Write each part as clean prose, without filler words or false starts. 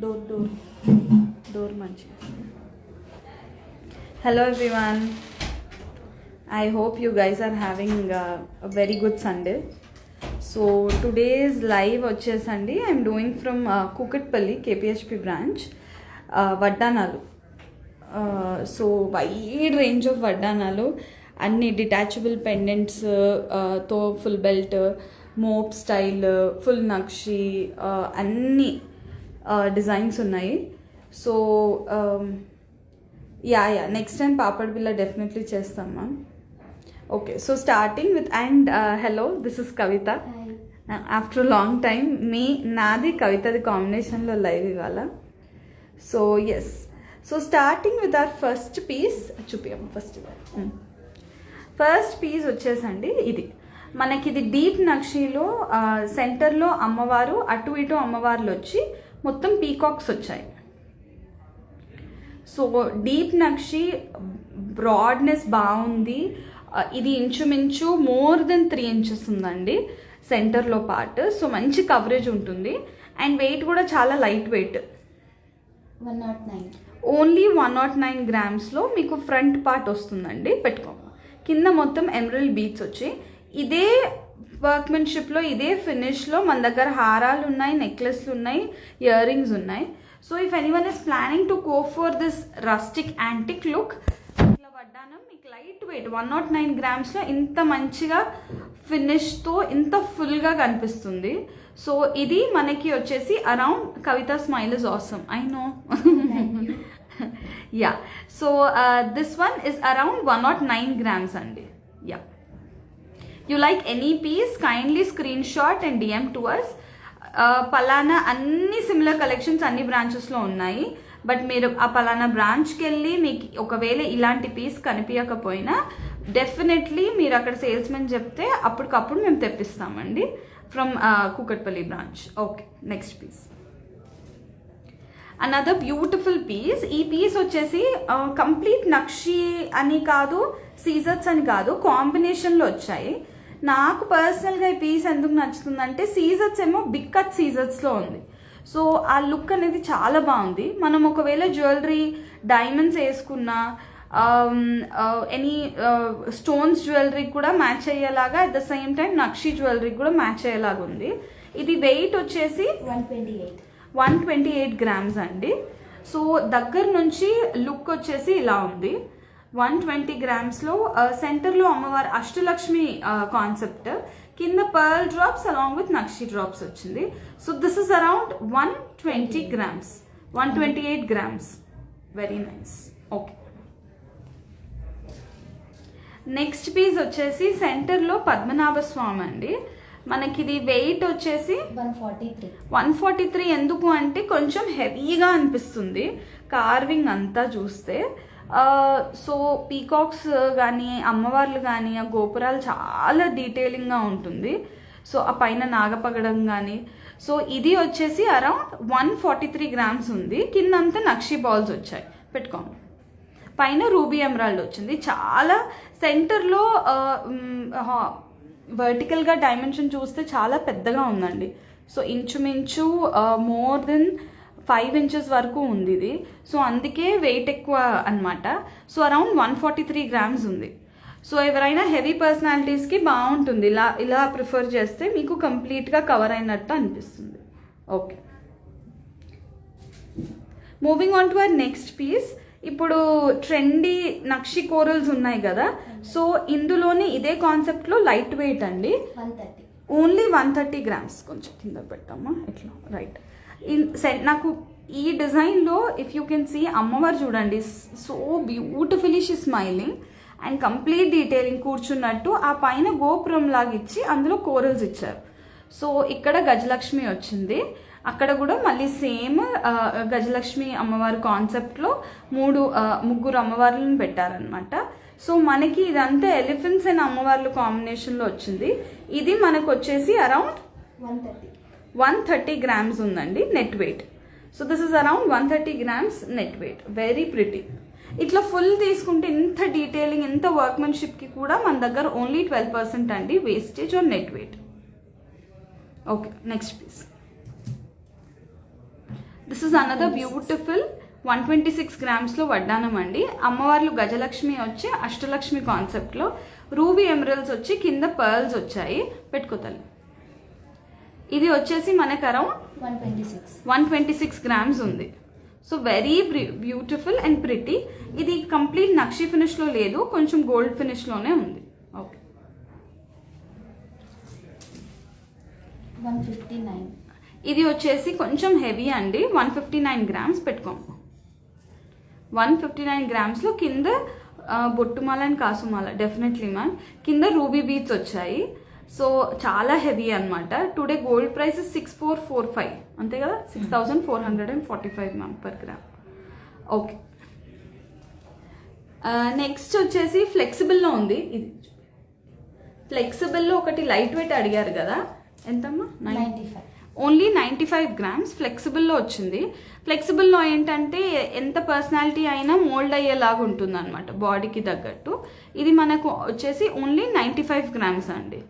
Door మంచి. Hello everyone. I hope you guys are having a very good Sunday. So today's live వచ్చేసండి I'm doing from Kukatpalli KPHP branch, Vaddanalu. So wide range of వడ్డానాలు, అన్ని detachable pendants తో full belt, mop style, full నక్షి, అన్ని designs ఉన్నాయి. So next time papad బిల్ల definitely చేస్తాం ma'am. Okay, so starting with and hello, this is Kavitha. After long time నాది కవితది కాంబినేషన్లో లైవ్ ఇవాళ. So yes, so starting with our first piece చూపియమ్మ. ఫస్ట్ పీస్ వచ్చేసండి ఇది మనకి, ఇది డీప్ నక్షీలో సెంటర్లో అమ్మవారు, అటు ఇటు అమ్మవార్లు వచ్చి మొత్తం పీకాక్స్ వచ్చాయి. సో డీప్ నక్షి, బ్రాడ్నెస్ బాగుంది. ఇది ఇంచుమించు మోర్ దెన్ 3 inches ఉందండి సెంటర్లో పార్ట్. సో మంచి కవరేజ్ ఉంటుంది అండ్ వెయిట్ కూడా చాలా లైట్ వెయిట్. 109, ఓన్లీ 109 grams మీకు ఫ్రంట్ పార్ట్ వస్తుందండి. పెట్టుకోండి. కింద మొత్తం ఎమరల్డ్ బీట్స్ వచ్చి ఇదే వర్క్మెన్షిప్లో, ఇదే ఫినిష్లో మన దగ్గర హారాలు ఉన్నాయి, నెక్లెస్లు ఉన్నాయి, ఇయర్ రింగ్స్ ఉన్నాయి. So if anyone is planning to go for this rustic antique look, ఇట్లా వడ్డానం మీకు లైట్ వెయిట్ 109 grams ఇంత మంచిగా ఫినిష్తో ఇంత ఫుల్గా కనిపిస్తుంది. సో ఇది మనకి వచ్చేసి around, Kavitha smile is awesome, I know. Yeah, so this one is around 109 grams అండి. Yeah, you like any piece kindly screenshot and DM to us. పలానా అన్ని సిమిలర్ కలెక్షన్స్ అన్ని బ్రాంచెస్లో ఉన్నాయి. బట్ మీరు ఆ పలానా బ్రాంచ్కి వెళ్ళి మీకు ఒకవేళ ఇలాంటి పీస్ కనిపించకపోయినా డెఫినెట్లీ మీరు అక్కడ సేల్స్మెన్ చెప్తే అప్పటికప్పుడు మేము తెప్పిస్తామండి from Kukatpally branch. Okay, next piece, another beautiful piece. ఈ పీస్ వచ్చేసి కంప్లీట్ నక్షి అని కాదు, సీజర్స్ అని కాదు, కాంబినేషన్లో వచ్చాయి. నాకు పర్సనల్గా ఈ పీస్ ఎందుకు నచ్చుతుందంటే, సీజర్స్ ఏమో బిగ్ కట్ సీజర్స్లో ఉంది. సో ఆ లుక్ అనేది చాలా బాగుంది. మనం ఒకవేళ జ్యువెలరీ డైమండ్స్ వేసుకున్నా, ఎనీ స్టోన్స్ జ్యువెలరీ కూడా మ్యాచ్ అయ్యేలాగా, at the same time nakshi jewellery కూడా మ్యాచ్ అయ్యేలాగా ఉంది. ఇది వెయిట్ వచ్చేసి 128 grams అండి. సో దగ్గర నుంచి లుక్ వచ్చేసి ఇలా ఉంది. 120 grams సెంటర్లో అమ్మవారి అష్టలక్ష్మి కాన్సెప్ట్, కింద పర్ల్ డ్రాప్స్ అలాంగ్ విత్ నక్షి డ్రాప్స్ వచ్చింది. So this is around 120 grams, 128 grams. Very nice. Okay, next piece వచ్చేసి సెంటర్లో పద్మనాభ స్వామి అండి. మనకి ఇది వెయిట్ వచ్చేసి 143. ఎందుకు అంటే కొంచెం హెవీగా అనిపిస్తుంది కార్వింగ్ అంతా చూస్తే. సో పీకాక్స్ కానీ, అమ్మవార్లు కానీ, ఆ గోపురాలు చాలా డీటెయిలింగ్గా ఉంటుంది. సో ఆ పైన నాగపగడం కానీ. సో ఇది వచ్చేసి అరౌండ్ 143 grams ఉంది. కిందంతా నక్షి బాల్స్ వచ్చాయి. పెట్టుకోండి. పైన రూబీ ఎమరాల్డ్ వచ్చింది. చాలా సెంటర్లో వర్టికల్గా డైమెన్షన్ చూస్తే చాలా పెద్దగా ఉందండి. సో ఇంచుమించు మోర్ దెన్ 5 inches వరకు ఉంది ఇది. సో అందుకే వెయిట్ ఎక్కువ అనమాట. సో అరౌండ్ 143 grams ఉంది. సో ఎవరైనా హెవీ పర్సనాలిటీస్కి బాగుంటుంది. ఇలా ప్రిఫర్ చేస్తే మీకు కంప్లీట్గా కవర్ అయినట్టు అనిపిస్తుంది. Okay, moving on to our next piece. ఇప్పుడు ట్రెండీ నక్షి కోరల్స్ ఉన్నాయి కదా, సో ఇందులోనే ఇదే కాన్సెప్ట్లో లైట్ వెయిట్ అండి. Only 130 grams. కొంచెం కింద పెట్టామా ఇట్లా, రైట్. నాకు ఈ డిజైన్లో ఇఫ్ యూ కెన్ సీ, అమ్మవారు చూడండి, so beautifully she smiling and complete detailing కూర్చున్నట్టు. ఆ పైన గోపురం లాగా ఇచ్చి అందులో కోరల్స్ ఇచ్చారు. సో ఇక్కడ గజలక్ష్మి వచ్చింది, అక్కడ కూడా మళ్ళీ సేమ్ గజలక్ష్మి అమ్మవారి కాన్సెప్ట్లో ముగ్గురు అమ్మవార్లను పెట్టారనమాట. సో మనకి ఇదంతా ఎలిఫెంట్స్ అండ్ అమ్మవార్లు కాంబినేషన్లో వచ్చింది. ఇది మనకు వచ్చేసి అరౌండ్ 130 grams ఉందండి net weight. So this is around 130 grams net weight. Very pretty. ఇట్లా ఫుల్ తీసుకుంటే ఇంత డీటెయిలింగ్, ఇంత వర్క్మెన్షిప్కి కూడా మన దగ్గర ఓన్లీ 12% అండి wastage on net weight. Okay, next piece. This is another beautiful 126 గ్రామ్స్లో వడ్డానం అండి. అమ్మవార్లు గజలక్ష్మి వచ్చి అష్టలక్ష్మి కాన్సెప్ట్లో, రూబీ ఎమరల్స్ వచ్చి కింద పర్ల్స్ వచ్చాయి. పెట్టుకోతాలి. ఇది వచ్చేసి మనకు అరౌండ్ 126 గ్రామ్స్ ఉంది. So very beautiful and pretty. ఇది కంప్లీట్ నక్షి ఫినిష్లో లేదు, కొంచెం గోల్డ్ ఫినిష్లోనే ఉంది. ఓకే, 159. ఇది వచ్చేసి కొంచెం హెవీ అండి. 159 గ్రామ్స్ పెట్టుకోము. 159 గ్రామ్స్లో కింద బొట్టుమాల అండ్ కాసుమాల డెఫినెట్లీ మ్యామ్. కింద రూబీ బీట్స్ వచ్చాయి. సో చాలా హెవీ అనమాట. టుడే గోల్డ్ ప్రైస్ 6445 అంతే కదా, 6445 ma'am per gram. Okay, next వచ్చేసి ఫ్లెక్సిబుల్లో ఉంది. ఇది ఫ్లెక్సిబుల్లో ఒకటి లైట్ వెయిట్ అడిగారు కదా, ఎంతమ్మా? 95. ఓన్లీ 95 గ్రామ్స్ ఫ్లెక్సిబుల్లో వచ్చింది. ఫ్లెక్సిబుల్లో ఏంటంటే ఎంత పర్సనాలిటీ అయినా మోల్డ్ అయ్యేలాగా ఉంటుంది అనమాట బాడీకి తగ్గట్టు. ఇది మనకు వచ్చేసి ఓన్లీ 95 గ్రామ్స్ అండి.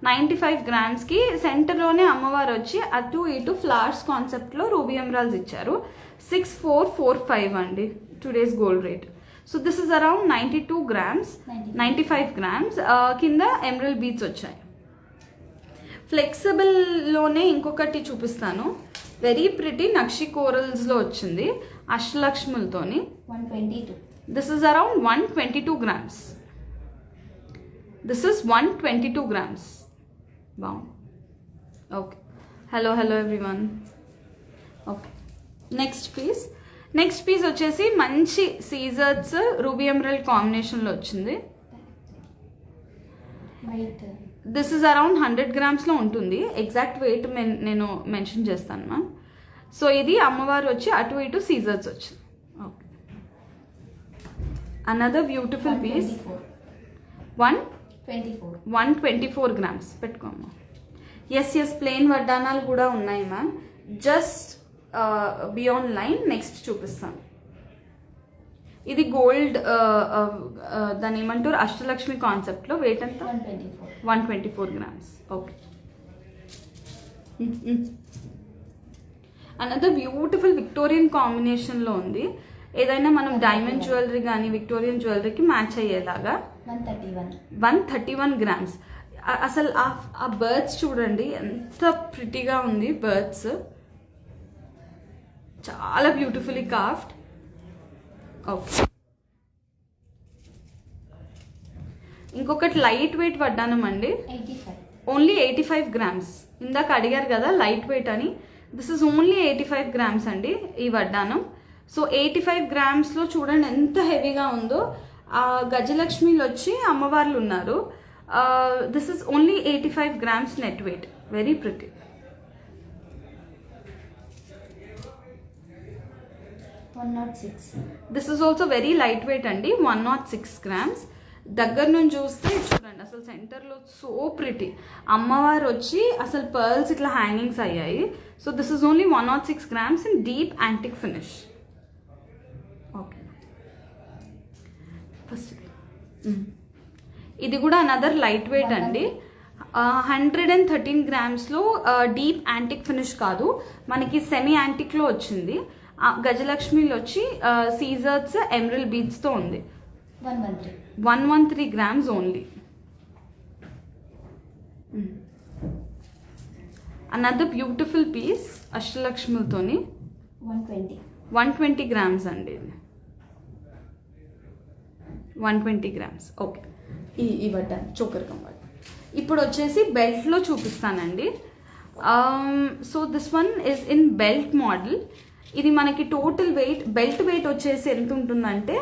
95 గ్రామ్స్కి సెంటర్లోనే అమ్మవారు వచ్చి అటు ఇటు ఫ్లవర్స్ కాన్సెప్ట్లో రూబీ ఎమరాల్స్ ఇచ్చారు. 6445 అండి today's gold rate. So this is around 92 grams, 95 grams. కింద ఎమరల్ బీట్స్ వచ్చాయి. ఫ్లెక్సిబుల్లోనే ఇంకొకటి చూపిస్తాను. వెరీ ప్రిటీ నక్షి కోరల్స్లో వచ్చింది అష్టలక్ష్ములతోని. 122. This is around 122 grams. This is 122 grams. బాగుంది. Okay, hello everyone. Okay, next piece వచ్చేసి మంచి సీజర్స్ రూబీ ఎమరల్డ్ కాంబినేషన్లో వచ్చింది. వైట్. దిస్ ఇస్ అరౌండ్ 100 గ్రామ్స్లో ఉంటుంది. ఎగ్జాక్ట్ వెయిట్ నేను మెన్షన్ చేస్తాను మ్యామ్. సో ఇది అమ్మవారు వచ్చి అటు ఇటు సీజర్స్ వచ్చింది. Okay, another beautiful piece. 124 grams పెట్టుకోమ్మా. ఎస్ ప్లెయిన్ వడ్డానాలు కూడా ఉన్నాయి ma'am. Just beyond line next చూపిస్తాను. ఇది గోల్డ్, దాని ఏమంటారు, అష్టలక్ష్మి కాన్సెప్ట్లో. వెయిట్ ఎంత? 124 grams. Okay, another beautiful Victorian కాంబినేషన్లో ఉంది. ఏదైనా మనం డైమండ్ జ్యువెలరీ కానీ విక్టోరియన్ జ్యువెలరీకి మ్యాచ్ అయ్యేలాగా. 131 గ్రామ్స్. అసలు ఆ బర్డ్స్ చూడండి ఎంత ప్రిటీగా ఉంది. బర్డ్స్ చాలా బ్యూటిఫుల్లీ కార్వ్డ్. ఓకే, ఇంకొకటి లైట్ వెయిట్ వడ్డానం అండి. 85. Only 85 grams. ఇందాక అడిగారు కదా లైట్ వెయిట్ అని. దిస్ ఇస్ ఓన్లీ 85 గ్రామ్స్ అండి ఈ వడ్డానం. సో 85 గ్రామ్స్లో చూడండి ఎంత హెవీగా ఉందో. గజలక్ష్మిలో వచ్చి అమ్మవార్లు ఉన్నారు. This is only 85 grams net weight. Very pretty. 106. This is also very light weight అండి. 106 గ్రామ్స్. దగ్గర నుంచి చూస్తే చూడండి అసలు సెంటర్లో సో ప్రిటీ. అమ్మవారు వచ్చి అసలు పర్ల్స్ ఇట్లా హ్యాంగింగ్స్ అయ్యాయి. So this is only 106 grams in deep antique finish. Okay, first ఇది కూడా అనదర్ లైట్ వెయిట్ అండి. 113 గ్రామ్స్లో డీప్ యాంటిక్ ఫినిష్ కాదు, మనకి సెమీ యాంటిక్లో వచ్చింది. గజలక్ష్మిలో వచ్చి సీజర్స్ ఎమరల్ బీడ్స్తో ఉంది. 113 grams only. Another beautiful piece అష్టలక్ష్ములతోని. 120 గ్రామ్స్ అండి. 120 గ్రామ్స్. ఓకే, ఇవ్వటాను చోకర్ కంబట్. ఇప్పుడు వచ్చేసి బెల్ట్లో చూపిస్తానండి. So this one is in belt model. ఇది మనకి టోటల్ వెయిట్, బెల్ట్ వెయిట్ వచ్చేసి ఎంత ఉంటుందంటే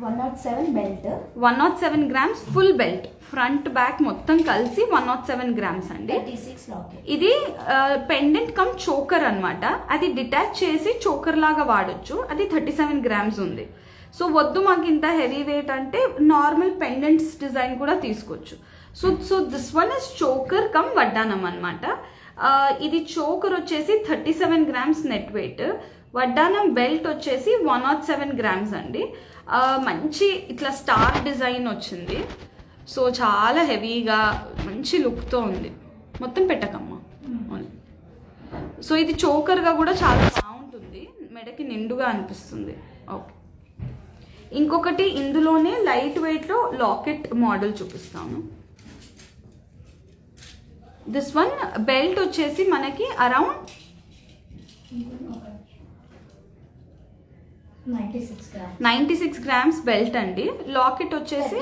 107 belt. 107 grams full belt, front back మొత్తం కలిసి 107 గ్రామ్స్ అండి. 36 లాకెట్. ఇది పెండెంట్ కమ్ చోకర్ అనమాట. అది డిటాచ్ చేసి చోకర్ లాగా వాడచ్చు. అది 37 గ్రామ్స్ ఉంది. సో వద్దు మాకు ఇంత హెవీ వెయిట్ అంటే నార్మల్ పెండెంట్స్ డిజైన్ కూడా తీసుకోవచ్చు. So this one is choker come వడ్డానం అనమాట. ఇది చోకర్ వచ్చేసి 37 గ్రామ్స్ నెట్ వెయిట్. వడ్డానం బెల్ట్ వచ్చేసి 107 గ్రామ్స్ అండి. మంచి ఇట్లా స్టార్ డిజైన్ వచ్చింది. సో చాలా హెవీగా మంచి లుక్తో ఉంది. మొత్తం పెట్టకమ్మా. సో ఇది చోకర్గా కూడా చాలా బాగుంటుంది. మెడకి నిండుగా అనిపిస్తుంది. ఓకే, ఇంకొకటి ఇందులోనే లైట్ వెయిట్లో లాకెట్ మోడల్ చూపిస్తాను. దిస్ వన్ బెల్ట్ వచ్చేసి మనకి అరౌండ్ 96 గ్రామ్స్ బెల్ట్ అండి. లాకెట్ వచ్చేసి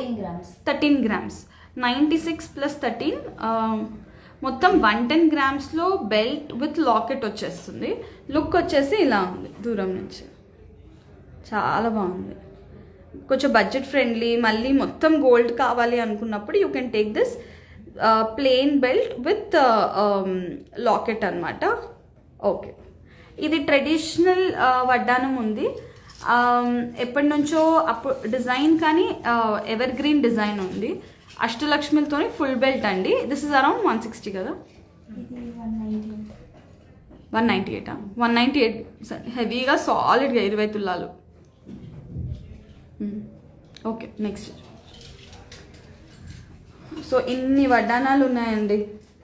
13 గ్రామ్స్. 96 + 13 మొత్తం 110 గ్రామ్స్లో బెల్ట్ విత్ లాకెట్ వచ్చేస్తుంది. లుక్ వచ్చేసి ఇలా ఉంది దూరం నుంచి, చాలా బాగుంది. కొంచెం బడ్జెట్ ఫ్రెండ్లీ, మళ్ళీ మొత్తం గోల్డ్ కావాలి అనుకున్నప్పుడు you can take this plain belt with locket అనమాట. ఓకే, ఇది ట్రెడిషనల్ వడ్డానం ఉంది, ఎప్పటి నుంచో అప్పుడు డిజైన్, కానీ ఎవర్ గ్రీన్ డిజైన్ ఉంది. అష్టలక్ష్మిలతోని ఫుల్ బెల్ట్ అండి. దిస్ ఇస్ అరౌండ్ 160 కదా, 198. 198 హెవీగా సాలిడ్గా 20 తులాలు. Okay, next. సో ఇన్ని వడ్డానాలు ఉన్నాయండి.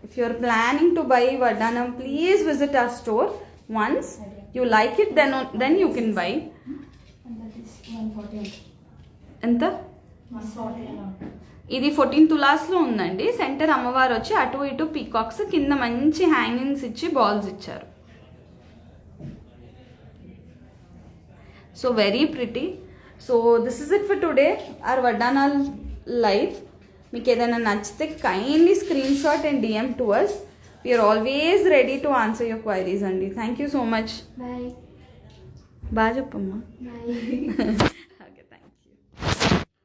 If you are planning to buy వడ్డానం, please visit our store. Once you like it, then you can buy. ఎంత? ఇది 14 తులాస్లో ఉందండి. సెంటర్ అమ్మవారు వచ్చి అటు ఇటు పీకాక్స్, కింద మంచి హ్యాంగింగ్స్ ఇచ్చి బాల్స్ ఇచ్చారు. So very pretty. So this is it for today, our వడ్డానాల్ లైవ్. మీకు ఏదైనా నచ్చితే kindly screenshot and DM to us. We are always ready to answer your queries అండి. Thank you so much. Bye. బాగా చెప్పమ్మా. Bye.